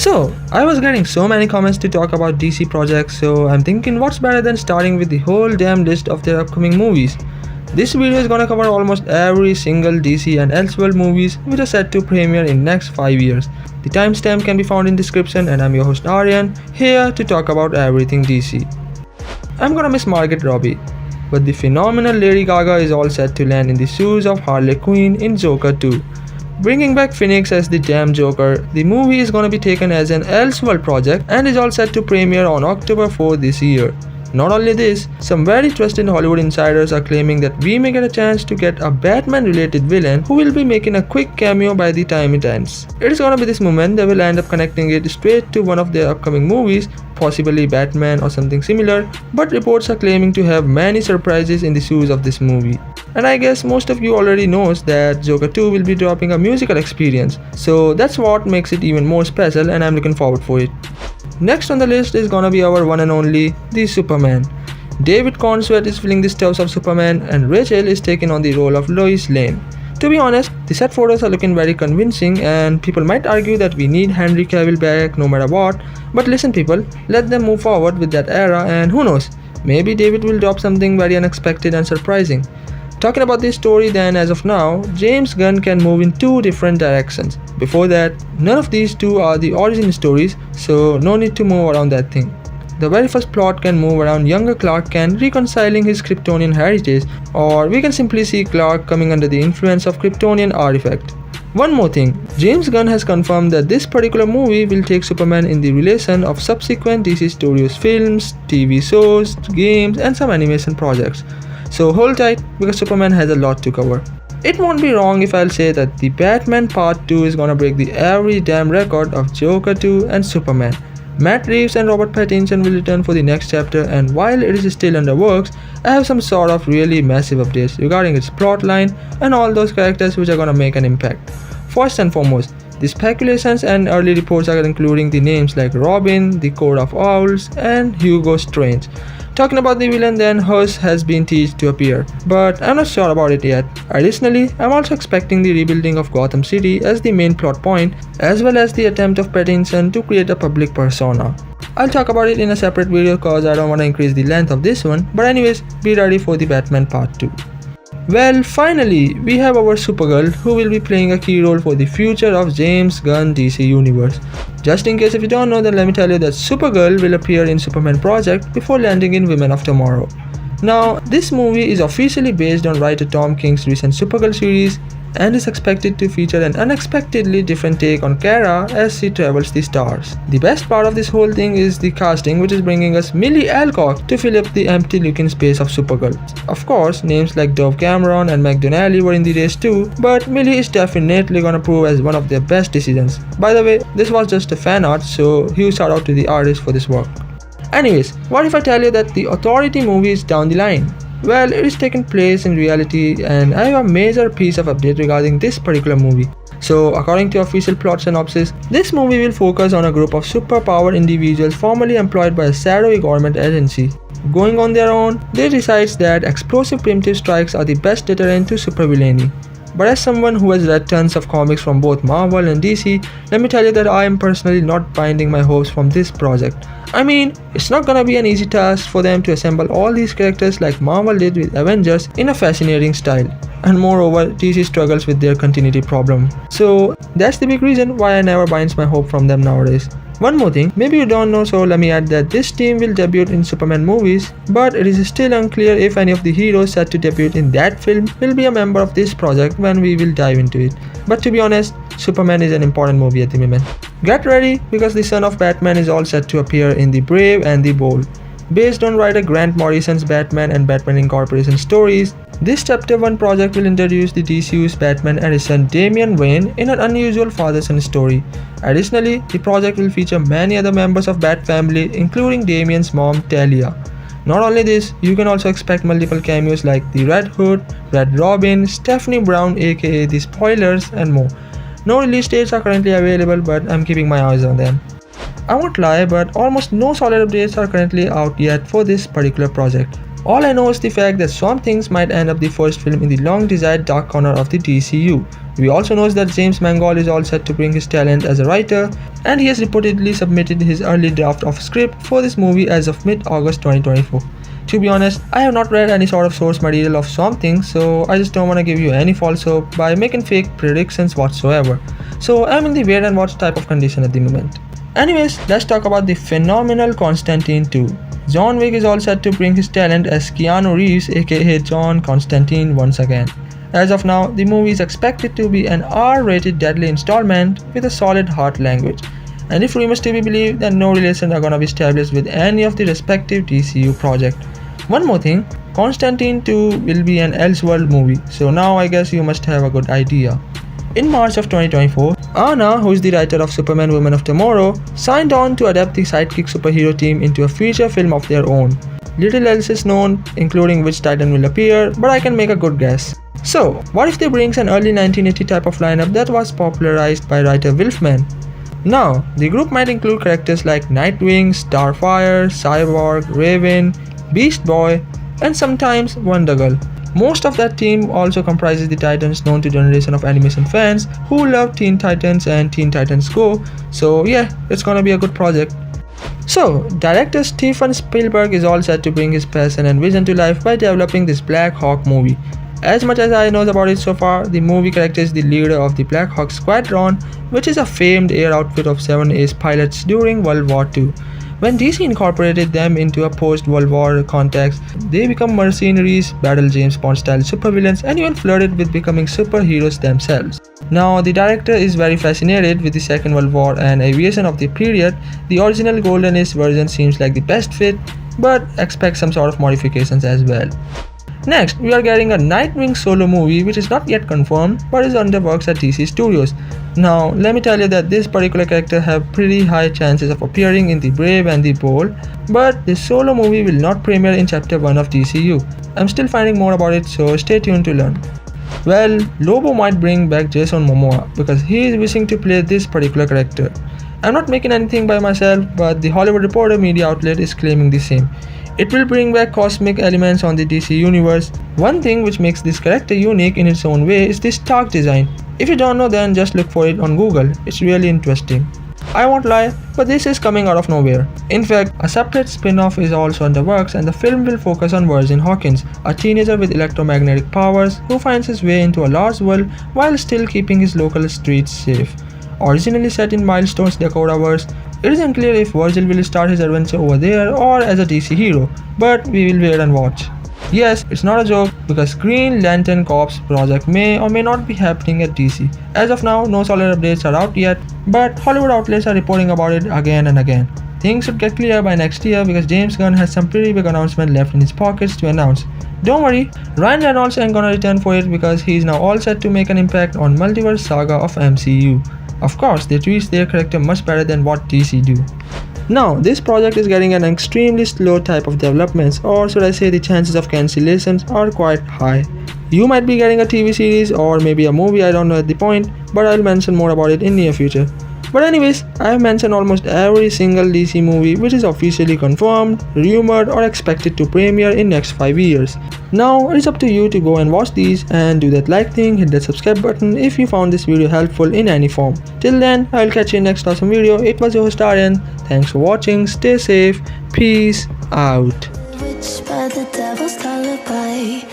So, I was getting so many comments to talk about DC projects, so I'm thinking what's better than starting with the whole damn list of their upcoming movies. This video is gonna cover almost every single DC and Elseworld movies which are set to premiere in next 5 years. The timestamp can be found in description and I'm your host Aryan, here to talk about everything DC. I'm gonna miss Margot Robbie, but the phenomenal Lady Gaga is all set to land in the shoes of Harley Quinn in Joker 2. Bringing back Phoenix as the damn Joker, the movie is gonna be taken as an Elseworld project and is all set to premiere on October 4 this year. Not only this, some very trusted Hollywood insiders are claiming that we may get a chance to get a Batman related villain who will be making a quick cameo by the time it ends. It is gonna be this moment that will end up connecting it straight to one of their upcoming movies, possibly Batman or something similar, but reports are claiming to have many surprises in the shoes of this movie. And I guess most of you already knows that Joker 2 will be dropping a musical experience, so that's what makes it even more special and I'm looking forward for it. Next on the list is gonna be our one and only, the Superman. David Cornsweet is filling the stuffs of Superman and Rachel is taking on the role of Lois Lane. To be honest, the set photos are looking very convincing and people might argue that we need Henry Cavill back no matter what, but listen people, let them move forward with that era and who knows, maybe David will drop something very unexpected and surprising. Talking about this story then, as of now, James Gunn can move in two different directions. Before that, none of these two are the origin stories, so no need to move around that thing. The very first plot can move around younger Clark Kent reconciling his Kryptonian heritage, or we can simply see Clark coming under the influence of Kryptonian artifact. One more thing, James Gunn has confirmed that this particular movie will take Superman in the relation of subsequent DC Studios films, TV shows, games and some animation projects. So hold tight because Superman has a lot to cover. It won't be wrong if I'll say that the Batman Part 2 is gonna break the every damn record of Joker 2 and Superman. Matt Reeves and Robert Pattinson will return for the next chapter, and while it is still under works, I have some sort of really massive updates regarding its plotline and all those characters which are gonna make an impact. First and foremost, the speculations and early reports are including the names like Robin, the Court of Owls, and Hugo Strange. Talking about the villain then, Hush has been teased to appear, but I'm not sure about it yet. Additionally, I'm also expecting the rebuilding of Gotham City as the main plot point, as well as the attempt of Pattinson to create a public persona. I'll talk about it in a separate video cause I don't want to increase the length of this one, but anyways, be ready for the Batman Part 2. Well, finally, we have our Supergirl who will be playing a key role for the future of James Gunn DC Universe. Just in case if you don't know, then let me tell you that Supergirl will appear in Superman Project before landing in Women of Tomorrow. Now, this movie is officially based on writer Tom King's recent Supergirl series and is expected to feature an unexpectedly different take on Kara as she travels the stars. The best part of this whole thing is the casting, which is bringing us Millie Alcock to fill up the empty looking space of Supergirl. Of course, names like Dove Cameron and Meg Donnelly were in the race too, but Millie is definitely gonna prove as one of their best decisions. By the way, this was just a fan art, so huge shout out to the artist for this work. Anyways, what if I tell you that the Authority movie is down the line? Well, it is taking place in reality and I have a major piece of update regarding this particular movie. So, according to official plot synopsis, this movie will focus on a group of superpowered individuals formerly employed by a shadowy government agency. Going on their own, they decide that explosive primitive strikes are the best deterrent to supervillainy. But as someone who has read tons of comics from both Marvel and DC, let me tell you that I am personally not binding my hopes from this project. I mean, it's not gonna be an easy task for them to assemble all these characters like Marvel did with Avengers in a fascinating style. And moreover, DC struggles with their continuity problem. So that's the big reason why I never binds my hope from them nowadays. One more thing, maybe you don't know, so let me add that this team will debut in Superman movies, but it is still unclear if any of the heroes set to debut in that film will be a member of this project when we will dive into it. But to be honest, Superman is an important movie at the moment. Get ready because the son of Batman is all set to appear in The Brave and the Bold. Based on writer Grant Morrison's Batman and Batman Incorporation stories, this Chapter 1 project will introduce the DCU's Batman and his son Damian Wayne in an unusual father-son story. Additionally, the project will feature many other members of Bat family including Damian's mom Talia. Not only this, you can also expect multiple cameos like the Red Hood, Red Robin, Stephanie Brown aka the Spoilers and more. No release dates are currently available, but I'm keeping my eyes on them. I won't lie, but almost no solid updates are currently out yet for this particular project. All I know is the fact that Swamp Things might end up the first film in the long desired dark corner of the DCU. We also know that James Mangold is all set to bring his talent as a writer, and he has reportedly submitted his early draft of script for this movie as of mid-August 2024. To be honest, I have not read any sort of source material of Swamp Thing, so I just don't want to give you any false hope by making fake predictions whatsoever. So I'm in the wait and watch type of condition at the moment. Anyways, let's talk about the phenomenal Constantine 2. John Wick is all set to bring his talent as Keanu Reeves aka John Constantine once again. As of now, the movie is expected to be an R-rated deadly installment with a solid heart language. And if rumors to be believed, then no relations are gonna be established with any of the respective DCU project. One more thing, Constantine 2 will be an Elseworld movie, so now I guess you must have a good idea. In March of 2024, Anna, who is the writer of Superman Women of Tomorrow, signed on to adapt the sidekick superhero team into a feature film of their own. Little else is known, including which Titan will appear, but I can make a good guess. So, what if they brings an early 1980 type of lineup that was popularized by writer Wolfman? Now, the group might include characters like Nightwing, Starfire, Cyborg, Raven, Beast Boy, and sometimes Wonder Girl. Most of that team also comprises the Titans known to generation of animation fans who love Teen Titans and Teen Titans Go, so yeah, it's gonna be a good project. So, director Steven Spielberg is all set to bring his passion and vision to life by developing this Black Hawk movie. As much as I know about it so far, the movie character is the leader of the Black Hawk Squadron, which is a famed air outfit of 7 ace pilots during World War II. When DC incorporated them into a post-World War context, they become mercenaries, battle James Bond-style supervillains, and even flirted with becoming superheroes themselves. Now, the director is very fascinated with the Second World War and aviation of the period. The original Golden Age version seems like the best fit, but expect some sort of modifications as well. Next, we are getting a Nightwing solo movie which is not yet confirmed but is under works at DC Studios. Now, let me tell you that this particular character have pretty high chances of appearing in The Brave and the Bold, but this solo movie will not premiere in Chapter 1 of DCU. I'm still finding more about it, so stay tuned to learn. Well, Lobo might bring back Jason Momoa because he is wishing to play this particular character. I'm not making anything by myself, but the Hollywood Reporter media outlet is claiming the same. It will bring back cosmic elements on the DC universe. One thing which makes this character unique in its own way is this Stark design. If you don't know, then just look for it on Google, it's really interesting. I won't lie, but this is coming out of nowhere. In fact, a separate spin-off is also in the works and the film will focus on Virgin Hawkins, a teenager with electromagnetic powers who finds his way into a large world while still keeping his local streets safe. Originally set in Milestone's Dakotaverse, it is unclear if Virgil will start his adventure over there or as a DC hero, but we will wait and watch. Yes, it's not a joke because Green Lantern Corps project may or may not be happening at DC. As of now, no solid updates are out yet, but Hollywood outlets are reporting about it again and again. Things should get clear by next year because James Gunn has some pretty big announcement left in his pockets to announce. Don't worry, Ryan Reynolds ain't gonna return for it because he is now all set to make an impact on multiverse saga of MCU. Of course, they treat their character much better than what DC do. Now, this project is getting an extremely slow type of developments, or should I say the chances of cancellations are quite high. You might be getting a TV series or maybe a movie, I don't know at the point, but I'll mention more about it in near future. But anyways, I have mentioned almost every single DC movie which is officially confirmed, rumored or expected to premiere in next 5 years. Now it's up to you to go and watch these and do that like thing, hit that subscribe button if you found this video helpful in any form. Till then, I'll catch you in next awesome video. It was your host Aryan. Thanks for watching, stay safe, peace out. By the devil's lullaby.